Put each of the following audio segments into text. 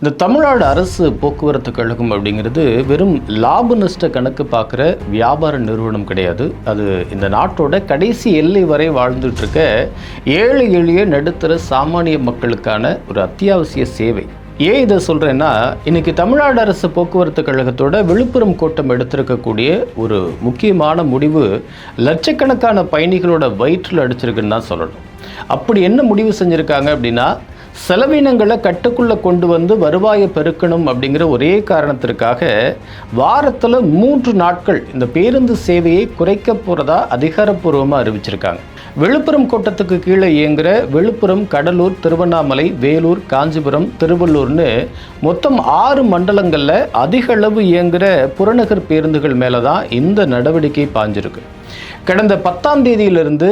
இந்த தமிழ்நாடு அரசு போக்குவரத்து கழகம் அப்படிங்கிறது வெறும் லாப நஷ்ட கணக்கு பார்க்குற வியாபார நிறுவனம் கிடையாது. அது இந்த நாட்டோட கடைசி எல்லை வரை வாழ்ந்துட்டு இருக்க ஏழை எளிய நடுத்தர சாமானிய மக்களுக்கான ஒரு அத்தியாவசிய சேவை. ஏன் இதை சொல்கிறேன்னா, இன்றைக்கி தமிழ்நாடு அரசு போக்குவரத்து கழகத்தோட விழுப்புரம் கோட்டம் எடுத்திருக்கக்கூடிய ஒரு முக்கியமான முடிவு லட்சக்கணக்கான பயணிகளோட வயிற்றில் அடிச்சிருக்குன்னு தான் சொல்லணும். அப்படி என்ன முடிவு செஞ்சுருக்காங்க அப்படின்னா, செலவினங்களை கட்டுக்குள்ளே கொண்டு வந்து வருவாயை பெருக்கணும் அப்படிங்கிற ஒரே காரணத்திற்காக வாரத்தில் 3 நாட்கள் இந்த பேருந்து சேவையை குறைக்க போகிறதா அதிகாரப்பூர்வமாக அறிவிச்சிருக்காங்க. விழுப்புரம் கோட்டத்துக்கு கீழே இயங்குகிற விழுப்புரம், கடலூர், திருவண்ணாமலை, வேலூர், காஞ்சிபுரம், திருவள்ளூர்னு மொத்தம் 6 மண்டலங்களில் அதிக அளவு இயங்குகிற புறநகர் பேருந்துகள் மேலே தான் இந்த நடவடிக்கை பாஞ்சிருக்கு. கடந்த 10ஆம் தேதியிலிருந்து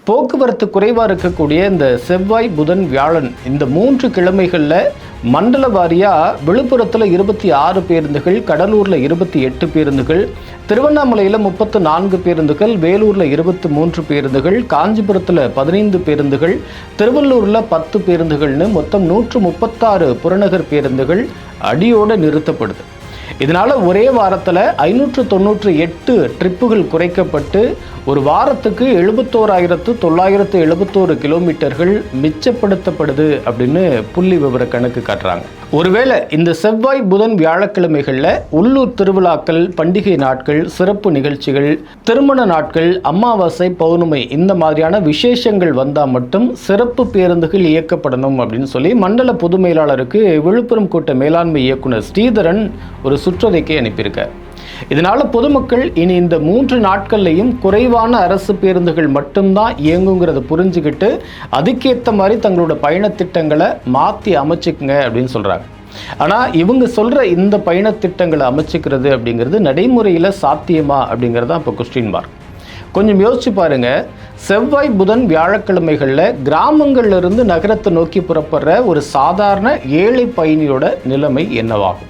போக்குவரத்து குறைவாக இருக்கக்கூடிய இந்த செவ்வாய், புதன், வியாழன் இந்த 3 கிழமைகளில் மண்டல வாரியாக விழுப்புரத்தில் 26 பேருந்துகள், கடலூரில் 28 பேருந்துகள், திருவண்ணாமலையில் 34 பேருந்துகள், வேலூரில் 23 பேருந்துகள், காஞ்சிபுரத்தில் 15 பேருந்துகள், திருவள்ளூரில் 10 பேருந்துகள்னு மொத்தம் 136 புறநகர் பேருந்துகள் அடியோடு நிறுத்தப்படுது. இதனால் ஒரே வாரத்தில் 598 ட்ரிப்புகள் குறைக்கப்பட்டு ஒரு வாரத்துக்கு 71,971 கிலோமீட்டர்கள் மிச்சப்படுத்தப்படுது அப்படின்னு புள்ளி விவர கணக்கு காட்டுறாங்க. ஒருவேளை இந்த செவ்வாய், புதன், வியாழக்கிழமைகளில் உள்ளூர் திருவிழாக்கள், பண்டிகை நாட்கள், சிறப்பு நிகழ்ச்சிகள், திருமண நாட்கள், அமாவாசை, பௌர்ணமி இந்த மாதிரியான விசேஷங்கள் வந்தால் மட்டும் சிறப்பு பேருந்துகள் இயக்கப்படணும் அப்படின்னு சொல்லி மண்டல பொது மேலாளருக்கு விழுப்புரம் கோட்ட மேலாண்மை இயக்குனர் ஸ்ரீதரன் ஒரு சுற்றறிக்கை அனுப்பியிருக்கார். இதனால் பொதுமக்கள் இனி இந்த 3 நாட்கள்லையும் குறைவான அரசு பேருந்துகள் மட்டும்தான் இயங்குங்கிறத புரிஞ்சுக்கிட்டு அதுக்கேற்ற மாதிரி தங்களோட பயணத்திட்டங்களை மாற்றி அமைச்சுக்குங்க அப்படின்னு சொல்கிறாங்க. ஆனால் இவங்க சொல்கிற இந்த பயணத்திட்டங்களை அமைச்சிக்கிறது அப்படிங்கிறது நடைமுறையில் சாத்தியமா அப்படிங்கிறது தான் இப்போ கொஸ்டின் மார்க். கொஞ்சம் யோசிச்சு பாருங்கள். செவ்வாய், புதன், வியாழக்கிழமைகளில் கிராமங்கள்லேருந்து நகரத்தை நோக்கி புறப்படுற ஒரு சாதாரண ஏழை பயணியோட நிலைமை என்னவாகும்?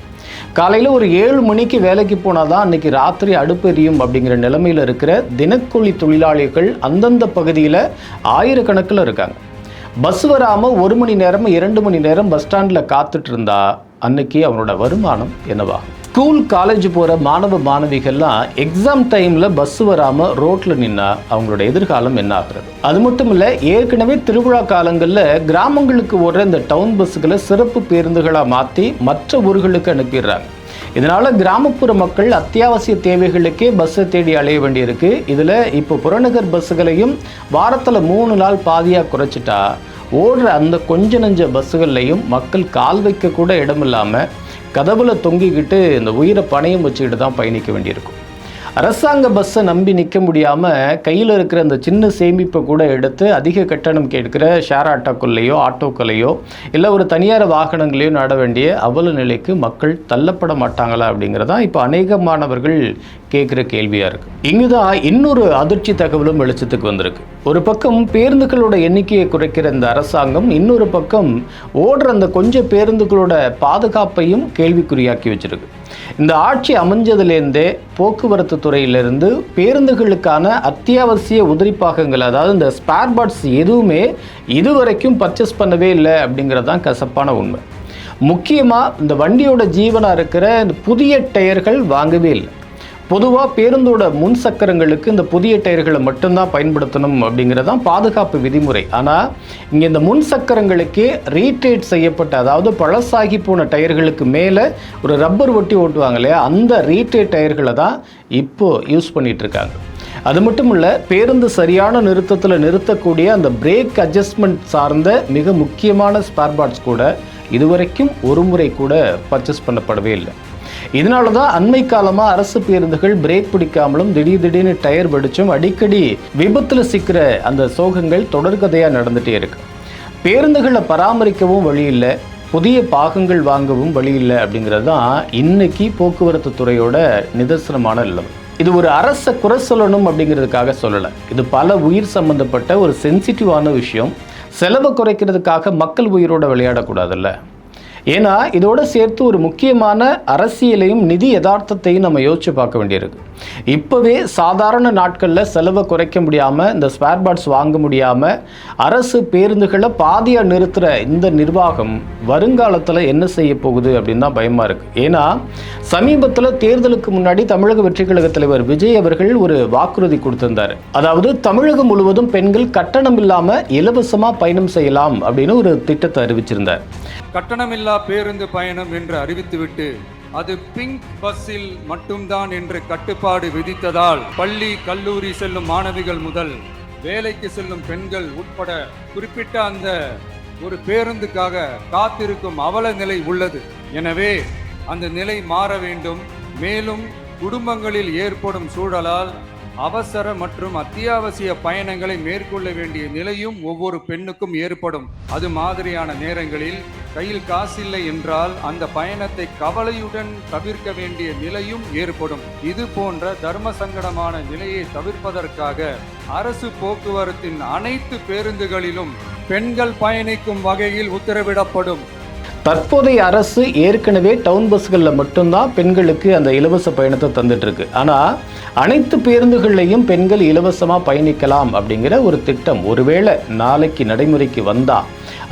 காலையில் ஒரு 7 மணிக்கு வேலைக்கு போனால் தான் அன்றைக்கி ராத்திரி அடுப்பெரியும் அப்படிங்கிற நிலைமையில் இருக்கிற தினக்கூலி தொழிலாளிகள் அந்தந்த பகுதியில் ஆயிரக்கணக்கில் இருக்காங்க. பஸ் வராமல் 1 மணி நேரம் 2 மணி நேரம் பஸ் ஸ்டாண்டில் காத்துட்டு இருந்தா அன்னைக்கு அவனோட வருமானம் என்னவாகும்? ஸ்கூல், காலேஜ் போகிற மாணவ மாணவிகள்லாம் எக்ஸாம் டைமில் பஸ் வராமல் ரோட்டில் நின்னா அவங்களோட எதிர்காலம் என்ன ஆகுறது? அது மட்டும் இல்லை, ஏற்கனவே திருவிழா காலங்களில் கிராமங்களுக்கு ஓடுற இந்த டவுன் பஸ்ஸுகளை சிறப்பு பேருந்துகளாக மாற்றி மற்ற ஊர்களுக்கு அனுப்பிடுறாங்க. இதனால் கிராமப்புற மக்கள் அத்தியாவசிய தேவைகளுக்கே பஸ்ஸை தேடி அலைய வேண்டியிருக்கு. இதில் இப்போ புறநகர் பஸ்ஸுகளையும் வாரத்தில் 3 நாள் பாதியாக குறைச்சிட்டா ஓடுற அந்த கொஞ்ச நஞ்ச பஸ்ஸுகள்லையும் மக்கள் கால் வைக்க கூட இடம் இல்லாமல் கதவுல தொங்கிக்கிட்டு இந்த உயிரை பணையம் வச்சுக்கிட்டு தான் பயணிக்க வேண்டியிருக்கும். அரசாங்க பஸ்ஸை நம்பி நிற்க முடியாமல் கையில் இருக்கிற அந்த சின்ன சேமிப்பை கூட எடுத்து அதிக கட்டணம் கேட்கிற ஷேர் ஆட்டோக்கள்லையோ ஆட்டோக்களையோ இல்லை ஒரு தனியார் வாகனங்களையோ நாட வேண்டிய அவல நிலைக்கு மக்கள் தள்ளப்பட மாட்டாங்களா அப்படிங்கிறதான் இப்போ அநேக மாணவர்கள் கேட்குற கேள்வியாக இருக்குது. இங்கு தான் இன்னொரு அதிர்ச்சி தகவலும் வெளிச்சத்துக்கு வந்திருக்கு. ஒரு பக்கம் பேருந்துகளோட எண்ணிக்கையை குறைக்கிற இந்த அரசாங்கம், இன்னொரு பக்கம் ஓடுற அந்த கொஞ்சம் பேருந்துகளோட பாதுகாப்பையும் கேள்விக்குறியாக்கி வச்சிருக்கு. இந்த ஆட்சி அமைஞ்சதுலேருந்தே போக்குவரத்து துறையிலிருந்து பேருந்துகளுக்கான அத்தியாவசிய உதிரிப்பாகங்கள், அதாவது இந்த ஸ்பேர் பார்ட்ஸ் எதுவுமே இதுவரைக்கும் பர்ச்சேஸ் பண்ணவே இல்லை அப்படிங்கிறதான் கசப்பான உண்மை. முக்கியமாக இந்த வண்டியோட ஜீவனாக இருக்கிற இந்த புதிய டயர்கள் வாங்கவே இல்லை. பொதுவாக பேருந்தோட முன் சக்கரங்களுக்கு இந்த புதிய டயர்களை மட்டும்தான் பயன்படுத்தணும் அப்படிங்கிறதான் பாதுகாப்பு விதிமுறை. ஆனால் இங்கே இந்த முன் சக்கரங்களுக்கே ரீட்ரேட் செய்யப்பட்ட, அதாவது பழசாகி போன டயர்களுக்கு மேலே ஒரு ரப்பர் ஒட்டி ஓட்டுவாங்க இல்லையா, அந்த ரீட்ரேட் டயர்களை தான் இப்போது யூஸ் பண்ணிகிட்ருக்காங்க. அது மட்டும் இல்லை, பேருந்து சரியான நிறுத்தத்தில் நிறுத்தக்கூடிய அந்த பிரேக் அட்ஜஸ்ட்மெண்ட் சார்ந்த மிக முக்கியமான ஸ்பேர் பார்ட்ஸ் கூட இதுவரைக்கும் ஒரு முறை கூட பர்ச்சேஸ் பண்ணப்படவே இல்லை. இதனால தான் அண்மை காலமாக அரசு பேருந்துகள் பிரேக் பிடிக்காமலும் திடீர்னு டயர் வெடிச்சும் அடிக்கடி விபத்தில் சிக்கிற அந்த சோகங்கள் தொடர்கதையாக நடந்துகிட்டே இருக்கு. பேருந்துகளை பராமரிக்கவும் வழி இல்லை, புதிய பாகங்கள் வாங்கவும் வழி இல்லை அப்படிங்கிறது தான் இன்னைக்கு போக்குவரத்து துறையோட நிதர்சனமான நிலைமை. இது ஒரு அரசை குறை சொல்லணும் அப்படிங்கிறதுக்காக சொல்லலை. இது பல உயிர் சம்பந்தப்பட்ட ஒரு சென்சிட்டிவான விஷயம். செலவை குறைக்கிறதுக்காக மக்கள் உயிரோட விளையாடக்கூடாதுல்ல. ஏன்னா இதோட சேர்த்து ஒரு முக்கியமான அரசியலையும் நிதி யதார்த்தத்தையும் நம்ம யோசிச்சு பார்க்க வேண்டியிருக்கு. இப்போவே சாதாரண நாட்களில் செலவை குறைக்க முடியாமல், இந்த ஸ்பேர் பார்ட்ஸ் வாங்க முடியாமல் அரசு பேருந்துகளை பாதியாக நிறுத்துகிற இந்த நிர்வாகம் வருங்காலத்தில் என்ன செய்ய போகுது அப்படின்னு தான் பயமாக இருக்குது. ஏன்னா சமீபத்தில் தேர்தலுக்கு முன்னாடி தமிழக வெற்றிக் கழக தலைவர் விஜய் அவர்கள் ஒரு வாக்குறுதி கொடுத்திருந்தார். அதாவது தமிழகம் முழுவதும் பெண்கள் கட்டணம் இல்லாமல் இலவசமாக பயணம் செய்யலாம் அப்படின்னு ஒரு திட்டத்தை அறிவிச்சிருந்தார். கட்டணமில்லா பேருந்து பயணம் என்று அறிவித்துவிட்டு அது பிங்க் பஸ்ஸில் மட்டும்தான் என்று கட்டுப்பாடு விதித்ததால் பள்ளி கல்லூரி செல்லும் மாணவிகள் முதல் வேலைக்கு செல்லும் பெண்கள் உட்பட குறிப்பிட்ட அந்த ஒரு பேருந்துக்காக காத்திருக்கும் அவல நிலை உள்ளது. எனவே அந்த நிலை மாற வேண்டும். மேலும் குடும்பங்களில் ஏற்படும் சூழலால் அவசர மற்றும் அத்தியாவசிய பயணங்களை மேற்கொள்ள வேண்டிய நிலையும் ஒவ்வொரு பெண்ணுக்கும் ஏற்படும். அது மாதிரியான நேரங்களில் கையில் காசில்லை என்றால் அந்த பயணத்தை கவலையுடன் தவிர்க்க வேண்டிய நிலையும் ஏற்படும். இது போன்ற தர்ம சங்கடமான நிலையை தவிர்ப்பதற்காக அரசு போக்குவரத்தின் அனைத்து பேருந்துகளிலும் பெண்கள் பயணிக்கும் வகையில் உத்தரவிடப்படும். தற்போதைய அரசு ஏற்கனவே டவுன் பஸ்களில் மட்டும்தான் பெண்களுக்கு அந்த இலவச பயணத்தை தந்துட்டு இருக்கு. ஆனால் அனைத்து பேருந்துகள்லையும் பெண்கள் இலவசமாக பயணிக்கலாம் அப்படிங்கிற ஒரு திட்டம் ஒருவேளை நாளைக்கு நடைமுறைக்கு வந்தால்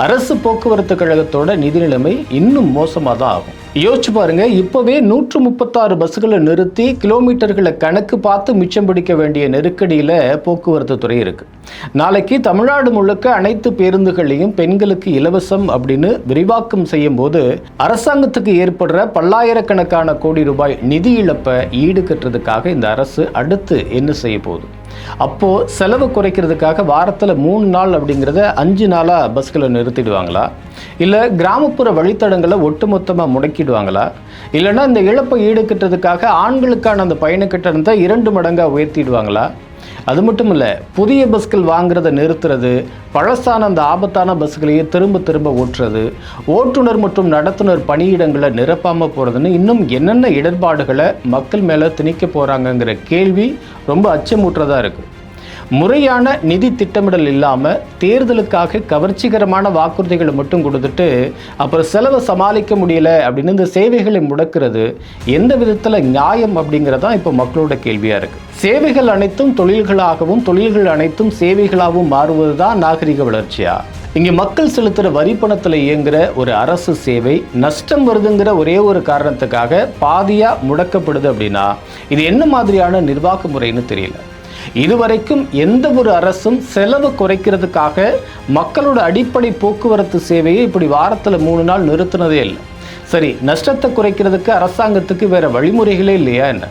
அரசு போக்குவரத்து கழகத்தோட நிதி நிலைமை இன்னும் மோசமாக தான் ஆகும். யோசிச்சு பாருங்க, இப்போவே 136 பஸ்களை நிறுத்தி கிலோமீட்டர்களை கணக்கு பார்த்து மிச்சம் பிடிக்க வேண்டிய நெருக்கடியில் போக்குவரத்து துறை இருக்கு. நாளைக்கு தமிழ்நாடு முழுக்க அனைத்து பேருந்துகளையும் பெண்களுக்கு இலவசம் அப்படின்னு விரிவாக்கம் செய்யும் போது அரசாங்கத்துக்கு ஏற்படுற பல்லாயிரக்கணக்கான கோடி ரூபாய் நிதி இழப்பை ஈடு கட்டுறதுக்காக இந்த அரசு அடுத்து என்ன செய்ய போகுது? அப்போ செலவு குறைக்கிறதுக்காக வாரத்தில் 3 நாள் அப்படிங்கிறத 5 நாளாக பஸ்களை நிறுத்திடுவாங்களா? இல்லை கிராமப்புற வழித்தடங்களை ஒட்டுமொத்தமாக முடக்கிடுவாங்களா? இல்லைன்னா இந்த இழப்பை ஈடுகட்டுறதுக்காக ஆண்களுக்கான அந்த பயண கட்டணத்தை 2 மடங்காக உயர்த்திடுவாங்களா? அது மட்டும் இல்லை, புதிய பஸ்கள் வாங்குறதை நிறுத்துறது, பழசான அந்த ஆபத்தான பஸ்களையே திரும்ப திரும்ப ஓட்டுறது, ஓட்டுநர் மற்றும் நடத்துனர் பணியிடங்களை நிரப்பாமல் போகிறதுன்னு இன்னும் என்னென்ன இடர்பாடுகளை மக்கள் மேலே திணிக்க போகிறாங்கங்கிற கேள்வி ரொம்ப அச்சமூட்டுறதா இருக்குது. முறையான நிதி திட்டமிடல் இல்லாமல் தேர்தலுக்காக கவர்ச்சிகரமான வாக்குறுதிகளை மட்டும் கொடுத்துட்டு அப்புறம் செலவை சமாளிக்க முடியல அப்படின்னு இந்த சேவைகளை முடக்கிறது எந்த விதத்தில் நியாயம் அப்படிங்கிறதான் இப்போ மக்களோட கேள்வியாக இருக்குது. சேவைகள் அனைத்தும் தொழில்களாகவும் தொழில்கள் அனைத்தும் சேவைகளாகவும் மாறுவது தான் நாகரிக வளர்ச்சியா? இங்கே மக்கள் செலுத்துகிற வரி பணத்தில் இயங்குகிற ஒரு அரசு சேவை நஷ்டம் வருதுங்கிற ஒரே ஒரு காரணத்துக்காக பாதியாக முடக்கப்படுது அப்படின்னா இது என்ன மாதிரியான நிர்வாக முறைன்னு தெரியல. இதுவரைக்கும் எந்த ஒரு அரசும் செலவு குறைக்கிறதுக்காக மக்களோட அடிப்படை போக்குவரத்து சேவையை இப்படி வாரத்தில் 3 நாள் நிறுத்தினதே இல்லை. சரி, நஷ்டத்தை குறைக்கிறதுக்கு அரசாங்கத்துக்கு வேற வழிமுறைகளே இல்லையா என்ன?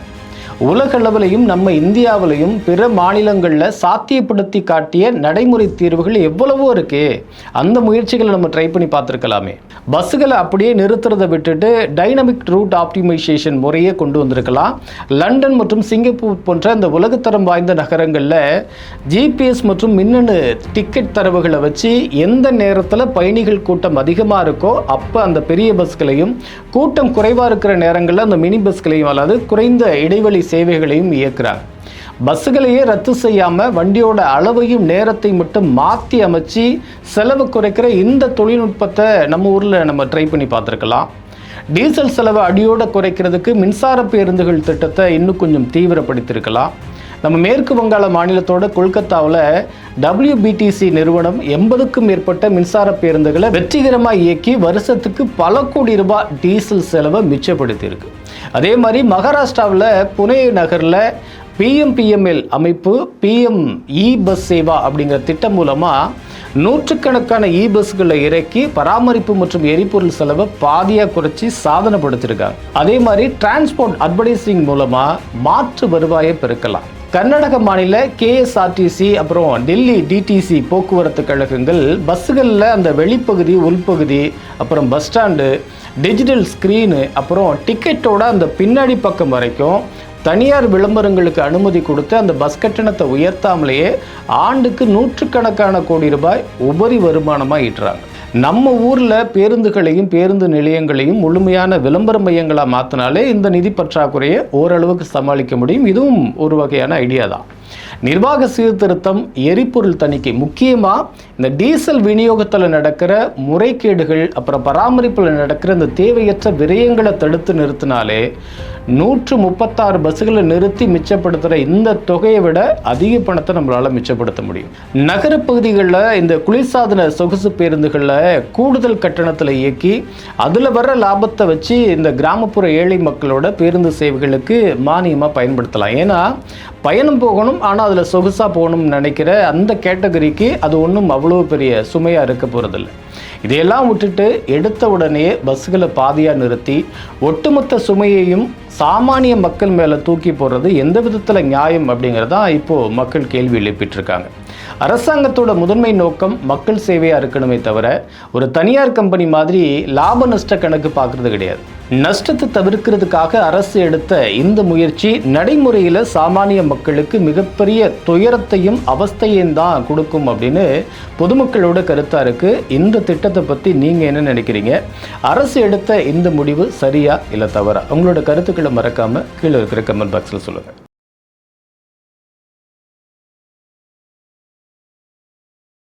உலக அளவிலையும் நம்ம இந்தியாவிலையும் பிற மாநிலங்களில் சாத்தியப்படுத்தி காட்டிய நடைமுறை தீர்வுகள் எவ்வளவோ இருக்கே. அந்த முயற்சிகளை நம்ம ட்ரை பண்ணி பார்த்துருக்கலாமே. பஸ்ஸுகளை அப்படியே நிறுத்துறதை விட்டுட்டு டைனமிக் ரூட் ஆப்டிமைசேஷன் முறையே கொண்டு வந்திருக்கலாம். லண்டன் மற்றும் சிங்கப்பூர் போன்ற இந்த உலகத்தரம் வாய்ந்த நகரங்களில் ஜிபிஎஸ் மற்றும் மின்னணு டிக்கெட் தரவுகளை வச்சு எந்த நேரத்தில் பயணிகள் கூட்டம் அதிகமாக இருக்கோ அப்போ அந்த பெரிய பஸ்களையும், கூட்டம் குறைவாக இருக்கிற நேரங்களில் அந்த மினி பஸ்களையும், அதாவது குறைந்த இடைவெளி சேவைகளையும் இயக்குறாங்க. பஸ்ஸுகளையே ரத்து செய்யாமல் வண்டியோட அளவையும் நேரத்தை மட்டும் மாற்றி அமைச்சு செலவு குறைக்கிற இந்த தொழில்நுட்பத்தை நம்ம ஊரில் நம்ம ட்ரை பண்ணி பார்த்துருக்கலாம். டீசல் செலவை அடியோடு குறைக்கிறதுக்கு மின்சார பேருந்துகள் திட்டத்தை இன்னும் கொஞ்சம் தீவிரப்படுத்தியிருக்கலாம். நம்ம மேற்கு வங்காள மாநிலத்தோட கொல்கத்தாவில் WBTC நிறுவனம் 80க்கும் மேற்பட்ட மின்சார பேருந்துகளை வெற்றிகரமாக இயக்கி வருஷத்துக்கு பல கோடி ரூபாய் டீசல் செலவை மிச்சப்படுத்தியிருக்கு. அதே மாதிரி மகாராஷ்டிராவில் புனே நகரில் PMPML அமைப்பு PM பஸ் சேவா அப்படிங்கிற திட்டம் மூலமாக நூற்றுக்கணக்கான பஸ்களை இறக்கி பராமரிப்பு மற்றும் எரிபொருள் செலவை பாதியாக குறைச்சி சாதனை படுத்திருக்காங்க. அதே மாதிரி டிரான்ஸ்போர்ட் அட்வர்டைசிங் மூலமாக மாற்று வருவாயை பெருக்கலாம். கர்நாடக மாநில KSRTC அப்புறம் டெல்லி DTC போக்குவரத்து கழகங்கள் பஸ்ஸுகளில் அந்த வெளிப்பகுதி, உள்பகுதி, அப்புறம் பஸ் ஸ்டாண்டு, டிஜிட்டல் ஸ்க்ரீனு, அப்புறம் டிக்கெட்டோட அந்த பின்னாடி பக்கம் வரைக்கும் தனியார் விளம்பரங்களுக்கு அனுமதி கொடுத்து அந்த பஸ் கட்டணத்தை உயர்த்தாமலேயே ஆண்டுக்கு நூற்றுக்கணக்கான கோடி ரூபாய் உபரி வருமானமாக ஈட்டுறாங்க. நம்ம ஊரில் பேருந்துகளையும் பேருந்து நிலையங்களையும் முழுமையான விளம்பர மையங்களாக மாற்றினாலே இந்த நிதி பற்றாக்குறையை ஓரளவுக்கு சமாளிக்க முடியும். இதுவும் ஒரு வகையான ஐடியா தான். நிர்வாக சீர்திருத்தம், எரிபொருள் தணிக்கை, முக்கியமாக இந்த டீசல் விநியோகத்தில் நடக்கிற முறைகேடுகள், அப்புறம் பராமரிப்பில் நடக்கிற இந்த தேவையற்ற விரயங்களை தடுத்து நிறுத்தினாலே 136 பஸ்ஸுகளை நிறுத்தி மிச்சப்படுத்துகிற இந்த தொகையை விட அதிக பணத்தை நம்மளால் மிச்சப்படுத்த முடியும். நகரப்பகுதிகளில் இந்த குளிர்சாதன சொகுசு பேருந்துகளில் கூடுதல் கட்டணத்தில் இயக்கி அதில் வர்ற லாபத்தை வச்சு இந்த கிராமப்புற ஏழை மக்களோட பேருந்து சேவைகளுக்கு மானியமாக பயன்படுத்தலாம். ஏன்னா பயணம் போகணும், ஆனால் அதில் சொகுசாக போகணும்னு நினைக்கிற அந்த கேட்டகரிக்கு அது ஒன்றும் அவ்வளோ பெரிய சுமையாக இருக்க போகிறதில்ல. இதையெல்லாம் விட்டுட்டு எடுத்த உடனே பஸ்ஸுகளை பாதியாக நிறுத்தி ஒட்டுமொத்த சுமையையும் சாமானிய மக்கள் மேலே தூக்கி போடுறது எந்த விதத்தில் நியாயம் அப்படிங்கிறதான் இப்போது மக்கள் கேள்வி எழுப்பிட்டுருக்காங்க. அரசாங்கத்தோட முதன்மை நோக்கம் மக்கள் சேவையாக இருக்கணுமே தவிர ஒரு தனியார் கம்பெனி மாதிரி லாப நஷ்ட கணக்கு பார்க்குறது கிடையாது. நஷ்டத்தை தவிர்க்கிறதுக்காக அரசு எடுத்த இந்த முயற்சி நடைமுறையில் சாமானிய மக்களுக்கு மிகப்பெரிய துயரத்தையும் அவஸ்தையும் தான் கொடுக்கும் அப்படின்னு பொதுமக்களோட கருத்தாக இருக்குது. இந்த திட்டத்தை பற்றி நீங்கள் என்ன நினைக்கிறீங்க? அரசு எடுத்த இந்த முடிவு சரியா இல்லை தவறா? உங்களோட கருத்துக்களை மறக்காமல் கீழே இருக்கிற கமெண்ட் பாக்ஸில் சொல்லுங்கள்.